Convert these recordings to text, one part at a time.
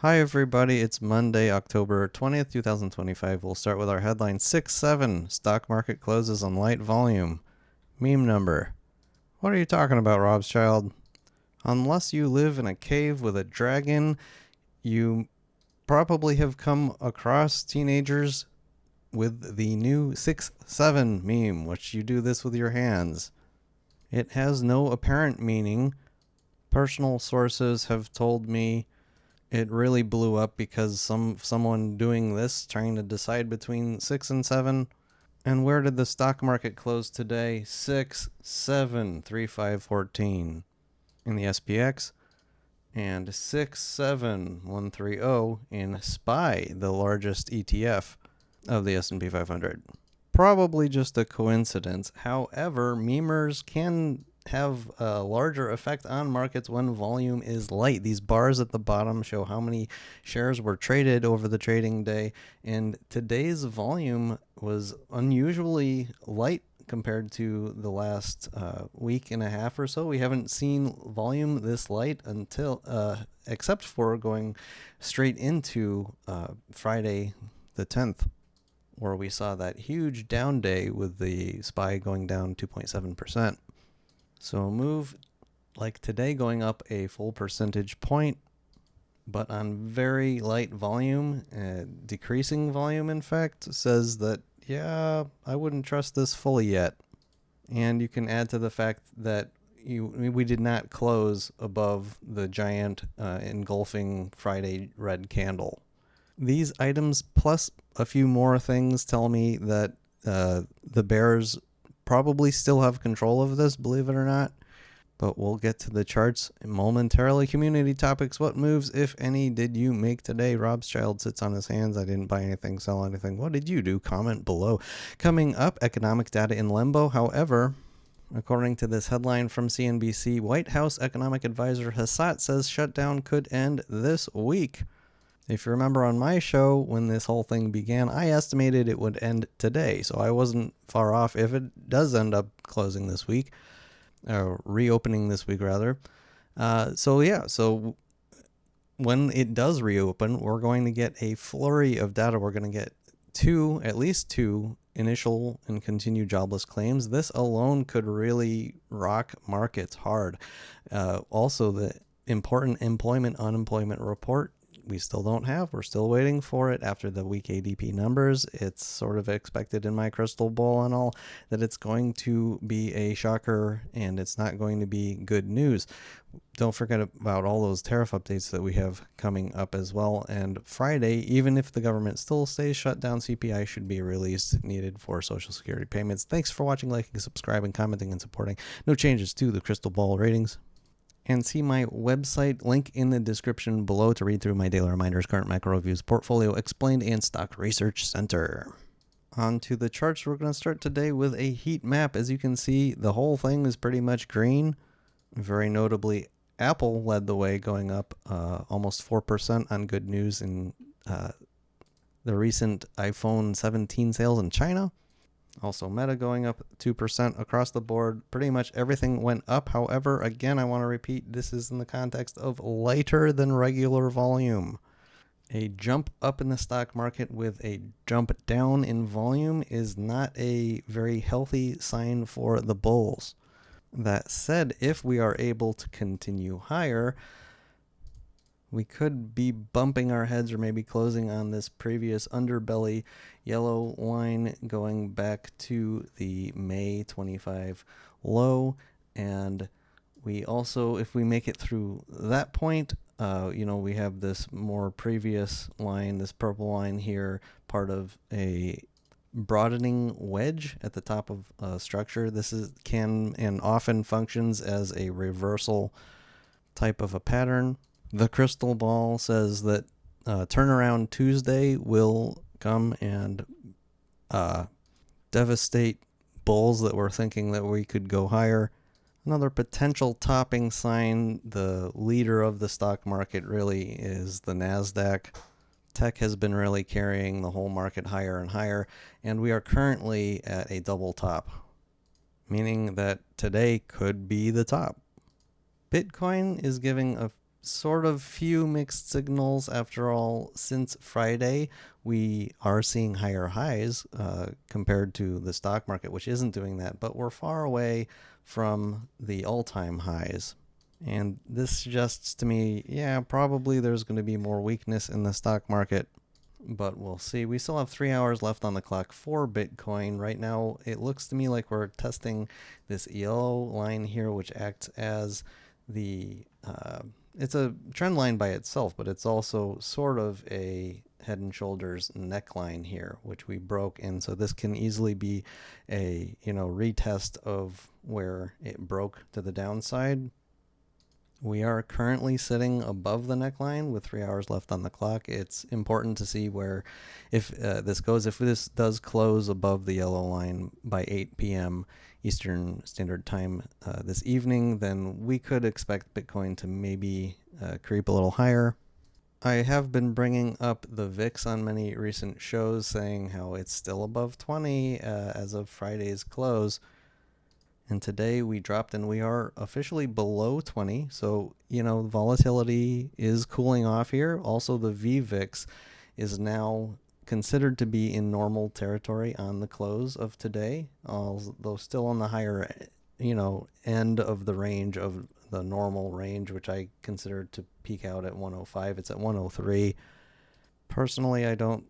Hi everybody, it's Monday, October 20th, 2025. We'll start with our headline 6-7. Stock market closes on light volume. Meme number. What are you talking about, Robschild? Unless you live in a cave with a dragon, you probably have come across teenagers with the new 6-7 meme, which you do this with your hands. It has no apparent meaning. Personal sources have told me it really blew up because someone doing this, trying to decide between 6 and 7. And where did the stock market close today? 6, 7, 3, 5, 14 in the SPX, and 6, 7, 1, 3, 0 in SPY, the largest ETF of the S&P 500. Probably just a coincidence. However, memers can have a larger effect on markets when volume is light. These bars at the bottom show how many shares were traded over the trading day, and today's volume was unusually light compared to the last week and a half or so. We haven't seen volume this light until except for going straight into Friday the 10th, where we saw that huge down day with the SPY going down 2.7%. So a move like today going up a full percentage point, but on very light volume, decreasing volume, in fact, says that, yeah, I wouldn't trust this fully yet. And you can add to the fact that we did not close above the giant engulfing Friday red candle. These items plus a few more things tell me that the bears probably still have control of this, believe it or not. But we'll get to the charts momentarily. Community topics. What moves, if any, did you make today? Robschild sits on his hands. I didn't buy anything, sell anything. What did you do? Comment below. Coming up, economic data in limbo. However, according to this headline from CNBC, White House economic advisor Hassett says shutdown could end this week. If you remember on my show, when this whole thing began, I estimated it would end today. So I wasn't far off if it does end up closing this week, or reopening this week rather. So when it does reopen, we're going to get a flurry of data. We're going to get at least two initial and continued jobless claims. This alone could really rock markets hard. Also, the important unemployment report we still don't have. We're still waiting for it after the week ADP numbers. It's sort of expected in my crystal ball and all that it's going to be a shocker and it's not going to be good news. Don't forget about all those tariff updates that we have coming up as well. And Friday, even if the government still stays shut down, CPI should be released, needed for Social Security payments. Thanks for watching, liking, subscribing, commenting, and supporting. No changes to the crystal ball ratings. And see my website link in the description below to read through my daily reminders, current macro reviews, portfolio explained, and stock research center. On to the charts. We're going to start today with a heat map. As you can see, the whole thing is pretty much green. Very notably, Apple led the way, going up almost 4% on good news in the recent iPhone 17 sales in China. Also, Meta going up 2% across the board. Pretty much everything went up. However, again, I want to repeat, this is in the context of lighter than regular volume. A jump up in the stock market with a jump down in volume is not a very healthy sign for the bulls. That said, if we are able to continue higher, we could be bumping our heads or maybe closing on this previous underbelly yellow line going back to the May 25 low. And we also, if we make it through that point, we have this more previous line, this purple line here, part of a broadening wedge at the top of a structure. This can and often functions as a reversal type of a pattern. The crystal ball says that turnaround Tuesday will come and devastate bulls that were thinking that we could go higher. Another potential topping sign, the leader of the stock market really is the NASDAQ. Tech has been really carrying the whole market higher and higher, and we are currently at a double top, meaning that today could be the top. Bitcoin is giving a sort of few mixed signals. After all, since Friday, we are seeing higher highs compared to the stock market, which isn't doing that, but we're far away from the all-time highs. And this suggests to me, yeah, probably there's going to be more weakness in the stock market, but we'll see. We still have 3 hours left on the clock for Bitcoin. Right now, it looks to me like we're testing this yellow line here, which acts as the it's a trend line by itself, but it's also sort of a head and shoulders neckline here, which we broke. And so this can easily be a retest of where it broke to the downside. We are currently sitting above the neckline with 3 hours left on the clock. It's important to see where, if this goes, if this does close above the yellow line by 8 p.m. Eastern Standard Time this evening, then we could expect Bitcoin to maybe creep a little higher. I have been bringing up the VIX on many recent shows, saying how it's still above 20 as of Friday's close. And today we dropped and we are officially below 20. So, volatility is cooling off here. Also, the VVIX is now considered to be in normal territory on the close of today, although still on the higher, end of the range of the normal range, which I consider to peak out at 105. It's at 103. Personally, I don't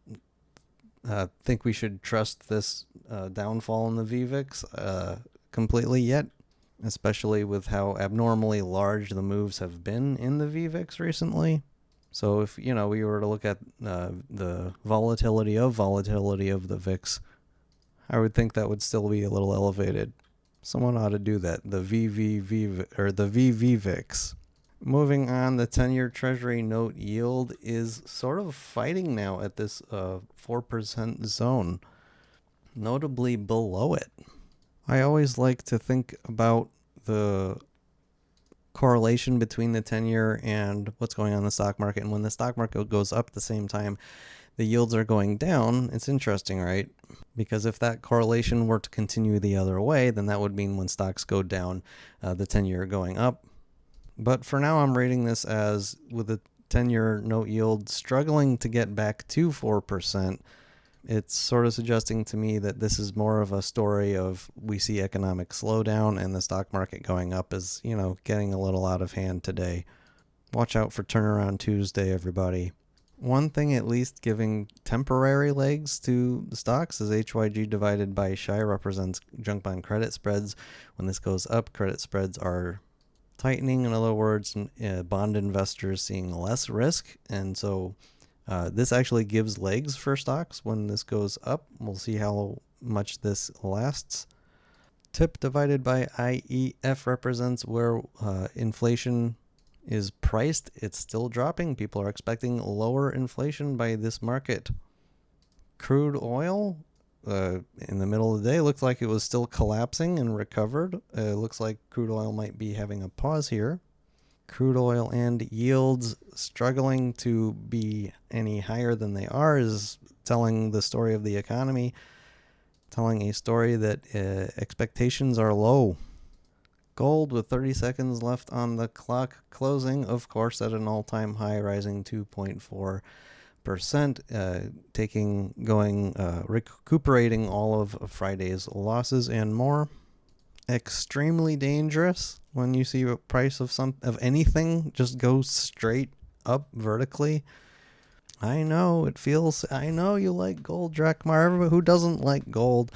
think we should trust this downfall in the VVIX completely yet, especially with how abnormally large the moves have been in the VVIX recently. So if we were to look at the volatility of the VIX, I would think that would still be a little elevated. Someone ought to do that. The VVVIX. Moving on, the 10-year Treasury note yield is sort of fighting now at this 4% zone, notably below it. I always like to think about the correlation between the 10-year and what's going on in the stock market. And when the stock market goes up at the same time, the yields are going down. It's interesting, right? Because if that correlation were to continue the other way, then that would mean when stocks go down, the 10-year going up. But for now, I'm rating this as, with the 10-year note yield struggling to get back to 4%, it's sort of suggesting to me that this is more of a story of we see economic slowdown and the stock market going up is, getting a little out of hand today. Watch out for Turnaround Tuesday, everybody. One thing at least giving temporary legs to the stocks is HYG divided by SHI represents junk bond credit spreads. When this goes up, credit spreads are tightening. In other words, bond investors seeing less risk, and so this actually gives legs for stocks when this goes up. We'll see how much this lasts. TIP divided by IEF represents where inflation is priced. It's still dropping. People are expecting lower inflation by this market. Crude oil in the middle of the day looked like it was still collapsing and recovered. It looks like crude oil might be having a pause here. Crude oil and yields struggling to be any higher than they are is telling the story of the economy, telling a story that expectations are low. Gold with 30 seconds left on the clock, closing, of course, at an all-time high, rising 2.4%, recuperating all of Friday's losses and more. Extremely dangerous when you see a price of anything just go straight up vertically. I know you like gold, Drakmar. Everybody who doesn't like gold.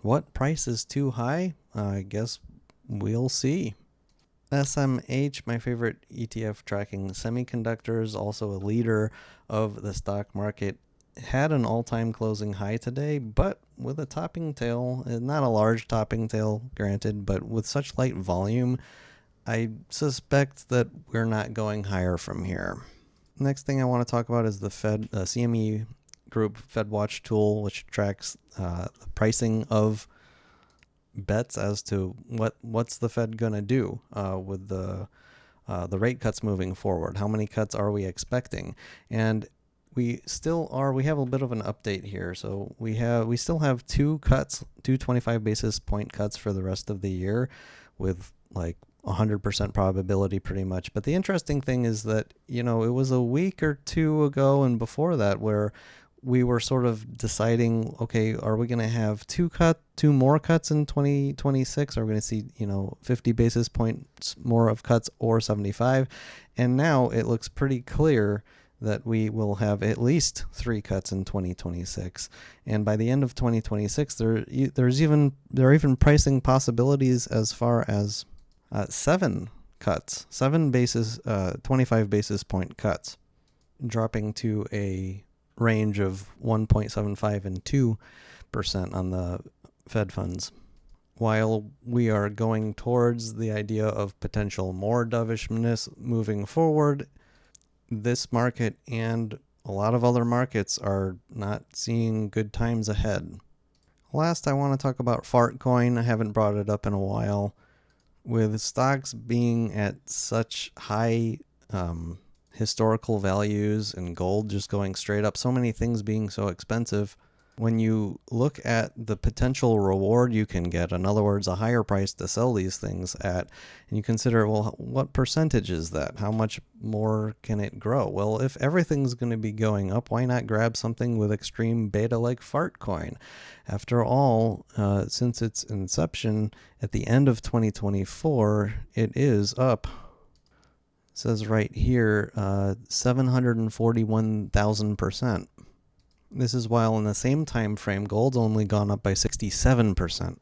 What price is too high? I guess we'll see. SMH, my favorite ETF tracking semiconductors, also a leader of the stock market, had an all-time closing high today, but with a topping tail, not a large topping tail, granted, but with such light volume, I suspect that we're not going higher from here. Next thing I want to talk about is the Fed CME Group FedWatch tool, which tracks the pricing of bets as to what's the Fed gonna do with the rate cuts moving forward. How many cuts are we expecting? And we have a bit of an update here. So we still have two 25 basis point cuts for the rest of the year, with like 100% probability pretty much. But the interesting thing is that, it was a week or two ago and before that where we were sort of deciding, okay, are we going to have two more cuts in 2026? Are we going to see, 50 basis points more of cuts or 75? And now it looks pretty clear that we will have at least 3 cuts in 2026, and by the end of 2026, they're even pricing possibilities as far as 7 cuts, 25 basis point cuts, dropping to a range of 1.75 and 2% on the Fed funds. While we are going towards the idea of potential more dovishness moving forward, this market and a lot of other markets are not seeing good times ahead. Last, I want to talk about Fartcoin. I haven't brought it up in a while. With stocks being at such high historical values and gold just going straight up, so many things being so expensive, when you look at the potential reward you can get, in other words, a higher price to sell these things at, and you consider, well, what percentage is that? How much more can it grow? Well, if everything's going to be going up, why not grab something with extreme beta like Fartcoin? After all, since its inception at the end of 2024, it is up. It says right here, 741,000%. This is while in the same time frame, gold's only gone up by 67%.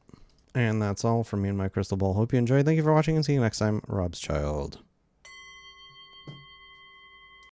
And that's all from me and my crystal ball. Hope you enjoyed. Thank you for watching and see you next time. Robschild.